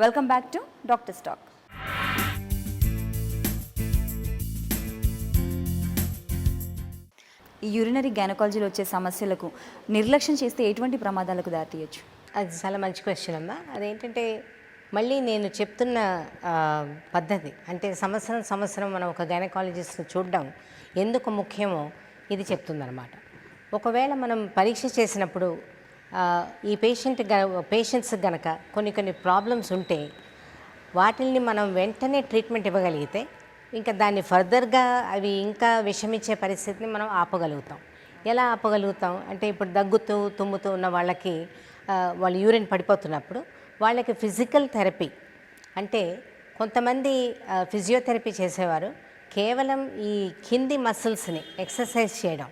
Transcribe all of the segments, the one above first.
Welcome back to doctor stock. ఈ urinary గైనకాలజీలో వచ్చే సమస్యలకు నిర్లక్ష్యం చేస్తే ఎటువంటి ప్రమాదాలకు దారితీయచ్చు? అది చాలా మంచి క్వశ్చన్ అమ్మా. అదేంటంటే మళ్ళీ నేను చెప్తున్న పద్ధతి అంటే సంవత్సరం మనం ఒక గైనకాలజిస్ట్ని చూడడం ఎందుకు ముఖ్యమో ఇది చెప్తుందన్నమాట. ఒకవేళ మనం పరీక్ష చేసినప్పుడు ఈ పేషెంట్స్ గనక కొన్ని ప్రాబ్లమ్స్ ఉంటే వాటిల్ని మనం వెంటనే ట్రీట్మెంట్ ఇవ్వగలిగితే ఇంకా దాన్ని ఫర్దర్గా అవి ఇంకా విషమించే పరిస్థితిని మనం ఆపగలుగుతాం. ఎలా ఆపగలుగుతాం అంటే ఇప్పుడు దగ్గుతూ తుమ్ముతూ ఉన్న వాళ్ళకి వాళ్ళు యూరిన్ పడిపోతున్నప్పుడు వాళ్ళకి ఫిజికల్ థెరపీ అంటే కొంతమంది ఫిజియోథెరపీ చేసేవారు కేవలం ఈ కింది మసిల్స్ని ఎక్సర్సైజ్ చేయడం,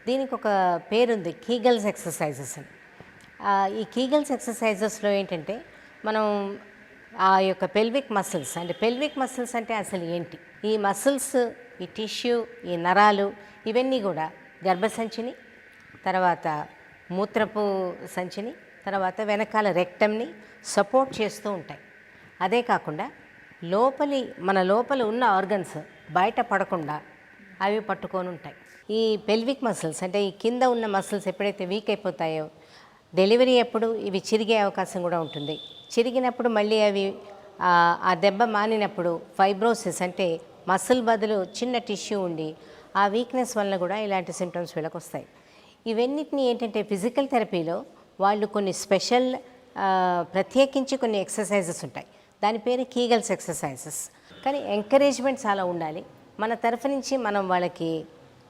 దీనికి ఒక పేరుంది కీగల్స్ ఎక్సర్సైజెస్ అని. ఈ కీగల్స్ ఎక్సర్సైజెస్లో ఏంటంటే మనం ఆ యొక్క పెల్విక్ మసిల్స్ అంటే అసలు ఏంటి, ఈ మసిల్స్, ఈ టిష్యూ, ఈ నరాలు ఇవన్నీ కూడా గర్భసంచిని, తర్వాత మూత్రపు సంచిని, తర్వాత వెనకాల రెక్టమ్ని సపోర్ట్ చేస్తూ ఉంటాయి. అదే కాకుండా మన లోపల ఉన్న ఆర్గన్స్ బయట పడకుండా అవి పట్టుకొని ఉంటాయి. ఈ పెల్విక్ మసిల్స్ అంటే ఈ కింద ఉన్న మసిల్స్ ఎప్పుడైతే వీక్ అయిపోతాయో డెలివరీ అప్పుడు ఇవి చిరిగే అవకాశం కూడా ఉంటుంది. చిరిగినప్పుడు మళ్ళీ అవి ఆ దెబ్బ మానినప్పుడు ఫైబ్రోసిస్ అంటే మసిల్ బదులు చిన్న టిష్యూ ఉండి ఆ వీక్నెస్ వల్ల కూడా ఇలాంటి సిమ్టమ్స్ వీళ్ళకి వస్తాయి. ఇవన్నిటిని ఏంటంటే ఫిజికల్ థెరపీలో వాళ్ళు కొన్ని స్పెషల్ ప్రత్యేకించి కొన్ని ఎక్సర్సైజెస్ ఉంటాయి. దాని పేరు కీగల్స్ ఎక్సర్సైజెస్. కానీ ఎంకరేజ్మెంట్ చాలా ఉండాలి. మన తరఫు నుంచి మనం వాళ్ళకి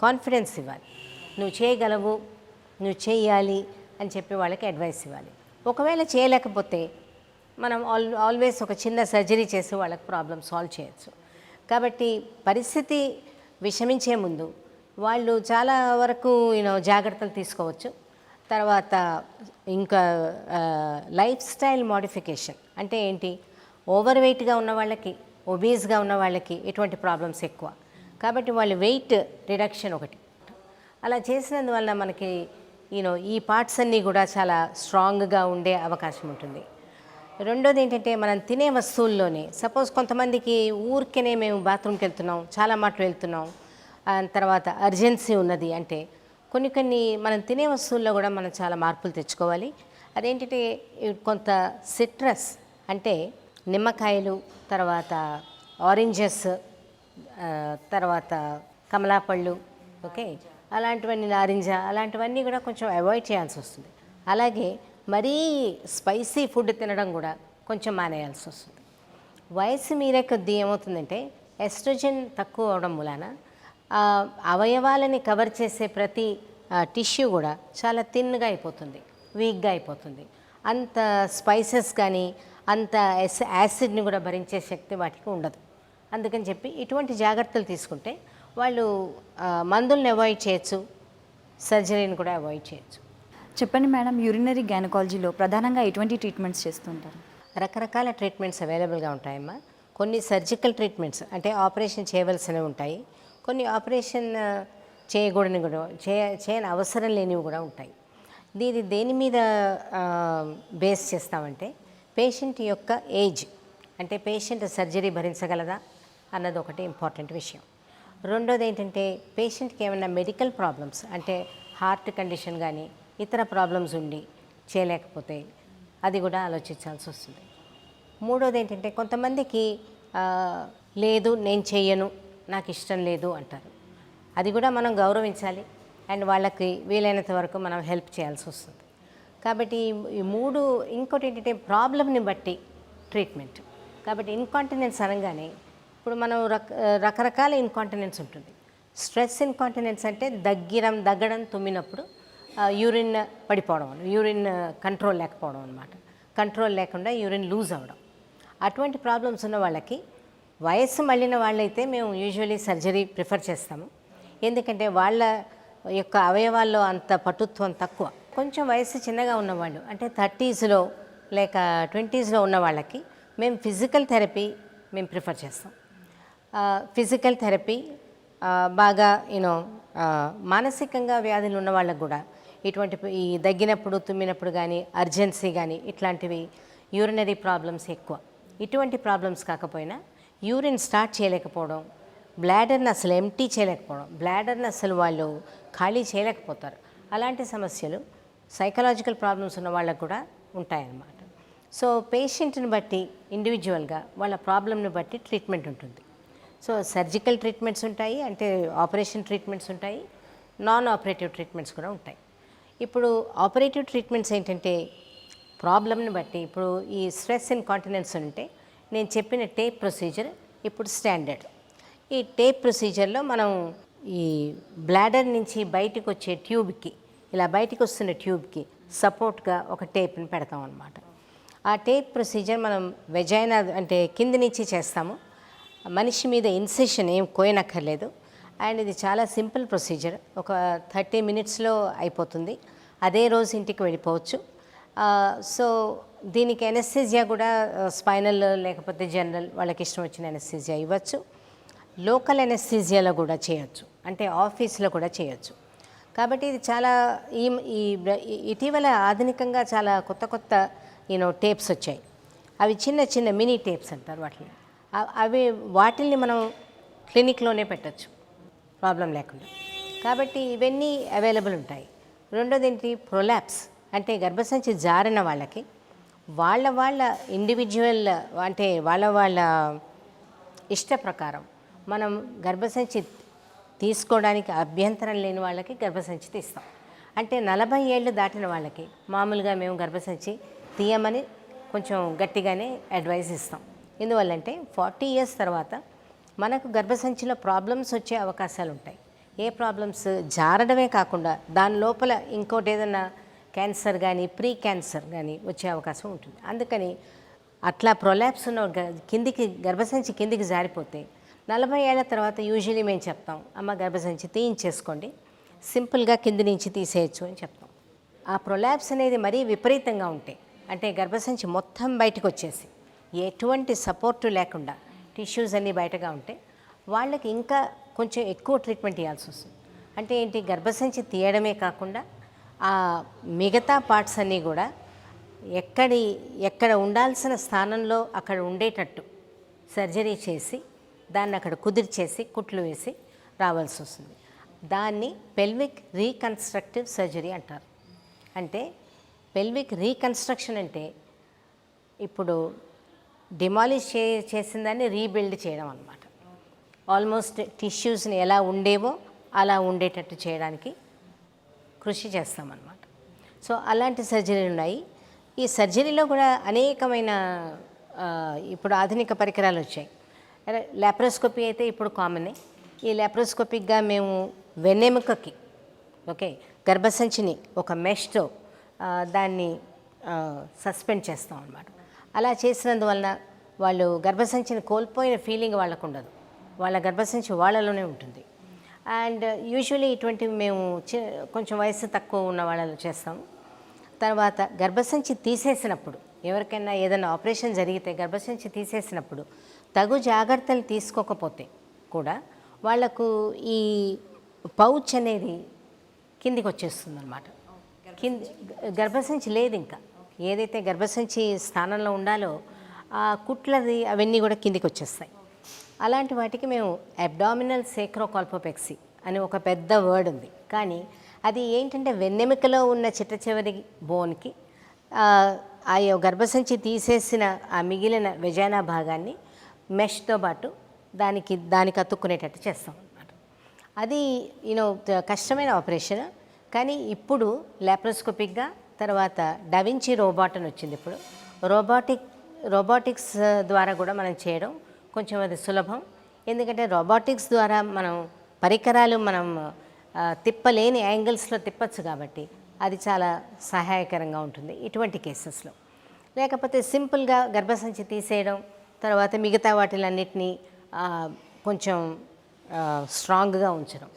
కాన్ఫిడెన్స్ ఇవ్వాలి. నువ్వు చేయగలవు, నువ్వు చేయాలి అని చెప్పి వాళ్ళకి అడ్వైస్ ఇవ్వాలి. ఒకవేళ చేయలేకపోతే మనం ఆల్వేస్ ఒక చిన్న సర్జరీ చేసి వాళ్ళకి ప్రాబ్లం సాల్వ్ చేయొచ్చు. కాబట్టి పరిస్థితి విషమించే ముందు వాళ్ళు చాలా వరకు జాగ్రత్తలు తీసుకోవచ్చు. తర్వాత ఇంకా లైఫ్ స్టైల్ మోడిఫికేషన్ అంటే ఏంటి, ఓవర్ వెయిట్గా ఉన్న వాళ్ళకి, ఒబీస్గా ఉన్న వాళ్ళకి ఎటువంటి ప్రాబ్లమ్స్ ఎక్కువ. కాబట్టి వాళ్ళ వెయిట్ రిడక్షన్ ఒకటి అలా చేసినందువల్ల మనకి ఈ పార్ట్స్ అన్నీ కూడా చాలా స్ట్రాంగ్గా ఉండే అవకాశం ఉంటుంది. రెండోది ఏంటంటే మనం తినే వస్తువుల్లోనే సపోజ్ కొంతమందికి ఊరికేనే మేము బాత్రూమ్కి వెళ్తున్నాం, చాలా మాటలు వెళ్తున్నాం, తర్వాత అర్జెన్సీ ఉన్నది అంటే కొన్ని మనం తినే వస్తువుల్లో కూడా మనం చాలా మార్పులు తెచ్చుకోవాలి. అదేంటంటే కొంత సిట్రస్ అంటే నిమ్మకాయలు, తర్వాత ఆరెంజెస్, తర్వాత కమలాపళ్ళు, ఓకే, అలాంటివన్నీ, నారింజ, అలాంటివన్నీ కూడా కొంచెం అవాయిడ్ చేయాల్సి వస్తుంది. అలాగే మరీ స్పైసీ ఫుడ్ తినడం కూడా కొంచెం మానేయాల్సి వస్తుంది. వయసు మీరే కొద్దీ ఏమవుతుందంటే ఎస్ట్రోజన్ తక్కువ అవడం మూలాన అవయవాలని కవర్ చేసే ప్రతి టిష్యూ కూడా చాలా థిన్గా అయిపోతుంది, వీక్గా అయిపోతుంది. అంత స్పైసెస్ కానీ అంత యాసిడ్ని కూడా భరించే శక్తి వాటికి ఉండదు. అందుకని చెప్పి ఇటువంటి జాగ్రత్తలు తీసుకుంటే వాళ్ళు మందుల్ని అవాయిడ్ చేయొచ్చు, సర్జరీని కూడా అవాయిడ్ చేయొచ్చు. చెప్పండి మేడం, యూరినరీ గైనకాలజీలో ప్రధానంగా ఎటువంటి ట్రీట్మెంట్స్ చేస్తుంటారు? రకరకాల ట్రీట్మెంట్స్ అవైలబుల్గా ఉంటాయమ్మా. కొన్ని సర్జికల్ ట్రీట్మెంట్స్ అంటే ఆపరేషన్ చేయవలసినవి ఉంటాయి, కొన్ని ఆపరేషన్ చేయకూడని కూడా చేయని అవసరం లేనివి కూడా ఉంటాయి. దేని మీద బేస్ చేస్తామంటే పేషెంట్ యొక్క ఏజ్, అంటే పేషెంట్ సర్జరీ భరించగలదా అన్నది ఒకటి ఇంపార్టెంట్ విషయం. రెండోది ఏంటంటే పేషెంట్కి ఏమైనా మెడికల్ ప్రాబ్లమ్స్ అంటే హార్ట్ కండిషన్ కానీ ఇతర ప్రాబ్లమ్స్ ఉండి చేయలేకపోతే అది కూడా ఆలోచించాల్సి వస్తుంది. మూడోది ఏంటంటే కొంతమందికి లేదు నేను చెయ్యను, నాకు ఇష్టం లేదు అంటారు. అది కూడా మనం గౌరవించాలి అండ్ వాళ్ళకి వీలైనంత వరకు మనం హెల్ప్ చేయాల్సి వస్తుంది. కాబట్టి ఈ మూడు. ఇంకోటి ఏంటంటే ప్రాబ్లమ్ని బట్టి ట్రీట్మెంట్. కాబట్టి ఇన్కాంటినెన్స్ అనగానే ఇప్పుడు మనం రకరకాల ఇన్కాంటినెన్స్ ఉంటుంది. స్ట్రెస్ ఇన్కాంటినెన్స్ అంటే దగ్గడం తుమ్మినప్పుడు యూరిన్ పడిపోవడం, యూరిన్ కంట్రోల్ లేకపోవడం అనమాట. కంట్రోల్ లేకుండా యూరిన్ లూజ్ అవ్వడం. అటువంటి ప్రాబ్లమ్స్ ఉన్న వాళ్ళకి వయస్సు మళ్ళిన వాళ్ళైతే మేము యూజువలీ సర్జరీ ప్రిఫర్ చేస్తాము. ఎందుకంటే వాళ్ళ యొక్క అవయవాల్లో అంత పటుత్వం తక్కువ. కొంచెం వయసు చిన్నగా ఉన్నవాళ్ళు అంటే 30స్లో లేక 20స్లో ఉన్న వాళ్ళకి మేము ఫిజికల్ థెరపీ మేము ప్రిఫర్ చేస్తాం. ఫిజికల్ థెరపీ బాగా మానసికంగా వ్యాధులు ఉన్న వాళ్ళకు కూడా ఇటువంటి ఈ దగ్గినప్పుడు తుమ్మినప్పుడు కానీ అర్జెన్సీ కానీ ఇట్లాంటివి యూరినరీ ప్రాబ్లమ్స్ ఎక్కువ. ఇటువంటి ప్రాబ్లమ్స్ కాకపోయినా యూరిన్ స్టార్ట్ చేయలేకపోవడం, బ్లాడర్ని అసలు ఎంటీ చేయలేకపోవడం, బ్లాడర్ని అసలు వాళ్ళు ఖాళీ చేయలేకపోతారు. అలాంటి సమస్యలు సైకలాజికల్ ప్రాబ్లమ్స్ ఉన్న వాళ్ళకు కూడా ఉంటాయన్నమాట. సో పేషెంట్ని బట్టి ఇండివిజువల్గా వాళ్ళ ప్రాబ్లమ్ని బట్టి ట్రీట్మెంట్ ఉంటుంది. సో సర్జికల్ ట్రీట్మెంట్స్ ఉంటాయి, అంటే ఆపరేషన్ ట్రీట్మెంట్స్ ఉంటాయి, నాన్ ఆపరేటివ్ ట్రీట్మెంట్స్ కూడా ఉంటాయి. ఇప్పుడు ఆపరేటివ్ ట్రీట్మెంట్స్ ఏంటంటే ప్రాబ్లమ్ని బట్టి, ఇప్పుడు ఈ స్ట్రెస్ ఇన్కాంటినెన్స్ ఉంటే నేను చెప్పిన టేప్ ప్రొసీజర్ ఇప్పుడు స్టాండర్డ్. ఈ టేప్ ప్రొసీజర్లో మనం ఈ బ్లాడర్ నుంచి బయటకు వచ్చే ట్యూబ్కి, ఇలా బయటకు వస్తున్న ట్యూబ్కి సపోర్ట్గా ఒక టేప్ని పెడతాం అన్నమాట. ఆ టేప్ ప్రొసీజర్ మనం వెజైనా అంటే కింది నుంచి చేస్తాము. మనిషి మీద ఇన్సెషన్ ఏం కోయనక్కర్లేదు. అండ్ ఇది చాలా సింపుల్ ప్రొసీజర్, ఒక 30 మినిట్స్లో అయిపోతుంది. అదే రోజు ఇంటికి వెళ్ళిపోవచ్చు. సో దీనికి ఎనెస్థీజియా కూడా స్పైనల్ లేకపోతే జనరల్ వాళ్ళకి ఇష్టం వచ్చిన ఎనెస్థీజియా ఇవ్వచ్చు. లోకల్ ఎనెస్థీజియాలో కూడా చేయొచ్చు, అంటే ఆఫీస్లో కూడా చేయొచ్చు. కాబట్టి ఇది చాలా ఇటీవల ఆధునికంగా చాలా కొత్త కొత్త టేప్స్ వచ్చాయి. అవి చిన్న చిన్న మినీ టేప్స్ అంటారు వాటిని. వాటిల్ని మనం క్లినిక్లోనే పెట్టచ్చు ప్రాబ్లం లేకుండా. కాబట్టి ఇవన్నీ అవైలబుల్ ఉంటాయి. రెండోది ఏంటి, ప్రొలాప్స్ అంటే గర్భసంచి జారిన వాళ్ళకి వాళ్ళ ఇండివిజువల్ అంటే వాళ్ళ ఇష్ట ప్రకారం మనం గర్భసంచి తీసుకోవడానికి అభ్యంతరం లేని వాళ్ళకి గర్భసంచి తీస్తాం. అంటే 40 ఏళ్ళు దాటిన వాళ్ళకి మామూలుగా మేము గర్భసంచి తీయమని కొంచెం గట్టిగానే అడ్వైస్ ఇస్తాం. ఎందువల్లంటే 40 ఇయర్స్ తర్వాత మనకు గర్భసంచిలో ప్రాబ్లమ్స్ వచ్చే అవకాశాలు ఉంటాయి. ఏ ప్రాబ్లమ్స్, జారడమే కాకుండా దాని లోపల ఇంకోటి ఏదైనా క్యాన్సర్ కానీ ప్రీ క్యాన్సర్ కానీ వచ్చే అవకాశం ఉంటుంది. అందుకని అట్లా ప్రొలాప్స్ ఉన్న కిందికి గర్భసంచి కిందికి జారిపోతే 40 ఏళ్ల తర్వాత యూజువలీ మేము చెప్తాం, అమ్మ గర్భసంచి తీయించేసుకోండి, సింపుల్గా కింది నుంచి తీసేయచ్చు అని చెప్తాం. ఆ ప్రొలాప్స్ అనేది మరీ విపరీతంగా ఉంటే, అంటే గర్భసంచి మొత్తం బయటకు వచ్చేసి ఎటువంటి సపోర్టు లేకుండా టిష్యూస్ అన్నీ బయటగా ఉంటే వాళ్ళకి ఇంకా కొంచెం ఎక్కువ ట్రీట్మెంట్ ఇవ్వాల్సి వస్తుంది. అంటే ఏంటి, గర్భసంచి తీయడమే కాకుండా ఆ మిగతా పార్ట్స్ అన్నీ కూడా ఎక్కడ ఉండాల్సిన స్థానంలో అక్కడ ఉండేటట్టు సర్జరీ చేసి దాన్ని అక్కడ కుదిర్చేసి కుట్లు వేసి రావాల్సి వస్తుంది. దాన్ని పెల్విక్ రీకన్స్ట్రక్టివ్ సర్జరీ అంటారు. అంటే పెల్విక్ రీకన్స్ట్రక్షన్ అంటే ఇప్పుడు డిమాలిష్ చేసిన దాన్ని రీబిల్డ్ చేయడం అన్నమాట. ఆల్మోస్ట్ టిష్యూస్ని ఎలా ఉండేవో అలా ఉండేటట్టు చేయడానికి కృషి చేస్తామన్నమాట. సో అలాంటి సర్జరీలు ఉన్నాయి. ఈ సర్జరీలో కూడా అనేకమైన ఇప్పుడు ఆధునిక పరికరాలు వచ్చాయి. లాప్రోస్కోపీ అయితే ఇప్పుడు కామనే. ఈ లాప్రోస్కోపిక్గా మేము వెన్నెముకకి గర్భసంచిని ఒక మెష్తో దాన్ని సస్పెండ్ చేస్తాం అన్నమాట. అలా చేసినందువలన వాళ్ళు గర్భసంచిని కోల్పోయిన ఫీలింగ్ వాళ్ళకు ఉండదు, వాళ్ళ గర్భసంచి వాళ్ళలోనే ఉంటుంది. అండ్ యూజువలీ ఇటువంటివి మేము కొంచెం వయసు తక్కువ ఉన్న వాళ్ళలో చేస్తాము. తర్వాత గర్భసంచి తీసేసినప్పుడు, ఎవరికైనా ఏదైనా ఆపరేషన్ జరిగితే గర్భసంచి తీసేసినప్పుడు తగు జాగ్రత్తలు తీసుకోకపోతే కూడా వాళ్లకు ఈ పౌచ్ అనేది కిందికి వచ్చేస్తుంది అన్నమాట. గర్భసంచి లేదు, ఇంకా ఏదైతే గర్భసంచి స్థానంలో ఉండాలో ఆ కుట్లది అవన్నీ కూడా కిందికి వచ్చేస్తాయి. అలాంటి వాటికి మేము అబ్డామినల్ సేక్రోకాల్పోపెక్సీ అని ఒక పెద్ద వర్డ్ ఉంది. కానీ అది ఏంటంటే వెన్నెముకలో ఉన్న చిట్ట చివరి బోన్కి ఆ గర్భసంచి తీసేసిన ఆ మిగిలిన వెజైనా భాగాన్ని మెష్తో పాటు దానికి అతుక్కునేటట్టు చేస్తాం అన్నమాట. అది కష్టమైన ఆపరేషన్. కానీ ఇప్పుడు లాప్రోస్కోపిక్గా తర్వాత డవించి రోబోట్ అని వచ్చింది. ఇప్పుడు రోబోటిక్స్ ద్వారా కూడా మనం చేయడం కొంచెం అది సులభం. ఎందుకంటే రోబోటిక్స్ ద్వారా మనం పరికరాలు తిప్పలేని యాంగిల్స్లో తిప్పచ్చు కాబట్టి అది చాలా సహాయకరంగా ఉంటుంది ఇటువంటి కేసెస్లో. లేకపోతే సింపుల్గా గర్భసంచి తీసేయడం, తర్వాత మిగతా వాటిలన్నిటినీ కొంచెం స్ట్రాంగ్గా ఉంచడం.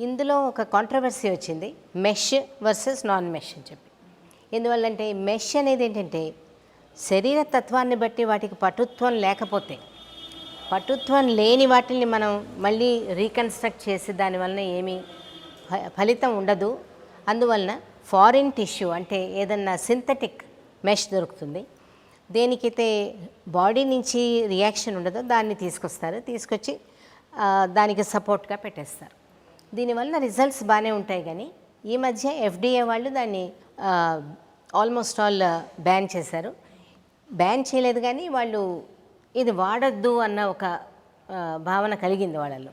ఇందులో ఒక కాంట్రవర్సీ వచ్చింది, మెష్ వర్సెస్ నాన్ మెష్ అని చెప్పి. ఎందువల్లంటే మెష్ అనేది ఏంటంటే శరీర తత్వాన్ని బట్టి వాటికి పటుత్వం లేకపోతే, పటుత్వం లేని వాటిని మనం మళ్ళీ రీకన్స్ట్రక్ట్ చేసి దానివలన ఏమీ ఫలితం ఉండదు. అందువలన ఫారిన్ టిష్యూ అంటే ఏదన్నా సింథటిక్ మెష్ దొరుకుతుంది. దేనికైతే బాడీ నుంచి రియాక్షన్ ఉండదో దాన్ని తీసుకొచ్చి దానికి సపోర్ట్గా పెట్టేస్తారు. దీనివల్ల రిజల్ట్స్ బాగానే ఉంటాయి. కానీ ఈ మధ్య FDA వాళ్ళు దాన్ని ఆల్మోస్ట్ ఆల్ బ్యాన్ చేశారు. బ్యాన్ చేయలేదు కానీ వాళ్ళు ఇది వాడద్దు అన్న ఒక భావన కలిగింది వాళ్ళలో.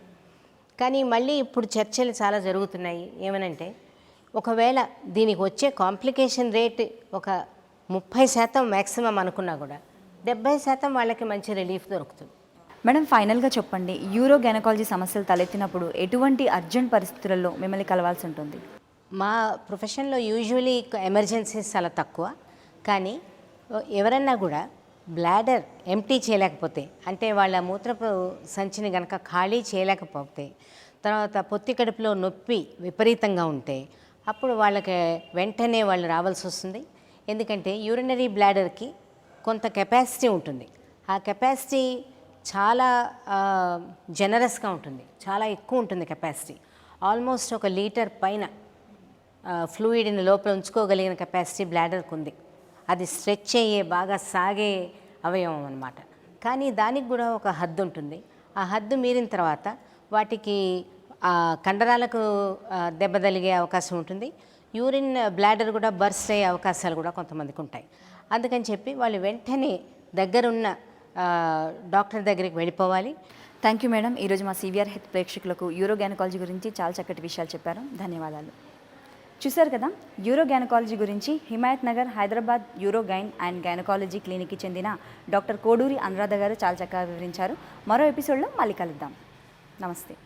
కానీ మళ్ళీ ఇప్పుడు చర్చలు చాలా జరుగుతున్నాయి. ఏమనంటే ఒకవేళ దీనికి వచ్చే కాంప్లికేషన్ రేట్ ఒక 30% మ్యాక్సిమం అనుకున్నా కూడా 70% వాళ్ళకి మంచి రిలీఫ్ దొరుకుతుంది. మేడం, ఫైనల్గా చెప్పండి, యూరో గైనకాలజీ సమస్యలు తలెత్తినప్పుడు ఎటువంటి అర్జెంట్ పరిస్థితులలో మిమ్మల్ని కలవాల్సి ఉంటుంది? మా ప్రొఫెషన్లో యూజువలీ ఎమర్జెన్సీస్ చాలా తక్కువ. కానీ ఎవరన్నా కూడా బ్లాడర్ ఎంటీ చేయలేకపోతే, అంటే వాళ్ళ మూత్రపు సంచిని కనుక ఖాళీ చేయలేకపోతే, తర్వాత పొత్తి కడుపులో నొప్పి విపరీతంగా ఉంటే అప్పుడు వాళ్ళకి వెంటనే వాళ్ళు రావాల్సి వస్తుంది. ఎందుకంటే యూరినరీ బ్లాడర్కి కొంత కెపాసిటీ ఉంటుంది. ఆ కెపాసిటీ చాలా జనరస్గా ఉంటుంది, చాలా ఎక్కువ ఉంటుంది కెపాసిటీ. ఆల్మోస్ట్ 1 లీటర్ పైన ఫ్లూయిడ్ని లోపల ఉంచుకోగలిగిన కెపాసిటీ బ్లాడర్కి ఉంది. అది స్ట్రెచ్ అయ్యే బాగా సాగే అవయవం అన్నమాట. కానీ దానికి కూడా ఒక హద్దు ఉంటుంది. ఆ హద్దు మీరిన తర్వాత వాటికి కండరాలకు దెబ్బ తగిలే అవకాశం ఉంటుంది. యూరిన్ బ్లాడర్ కూడా బర్స్ట్ అయ్యే అవకాశాలు కూడా కొంతమందికి ఉంటాయి. అందుకని చెప్పి వాళ్ళు వెంటనే దగ్గరున్న డాక్టర్ దగ్గరికి వెళ్ళిపోవాలి. Thank you madam. ఈరోజు మా CVR హెల్త్ ప్రేక్షకులకు యూరో గైనకాలజీ గురించి చాలా చక్కటి విషయాలు చెప్పారు. ధన్యవాదాలు. చూశారు కదా, యూరో గైనకాలజీ గురించి Himayat Nagar Hyderabad euro gain and gynaecology క్లినిక్కి చెందిన డాక్టర్ కోడూరి అనురాధ గారు చాలా చక్కగా వివరించారు. మరో ఎపిసోడ్లో మళ్ళీ కలుద్దాం. నమస్తే.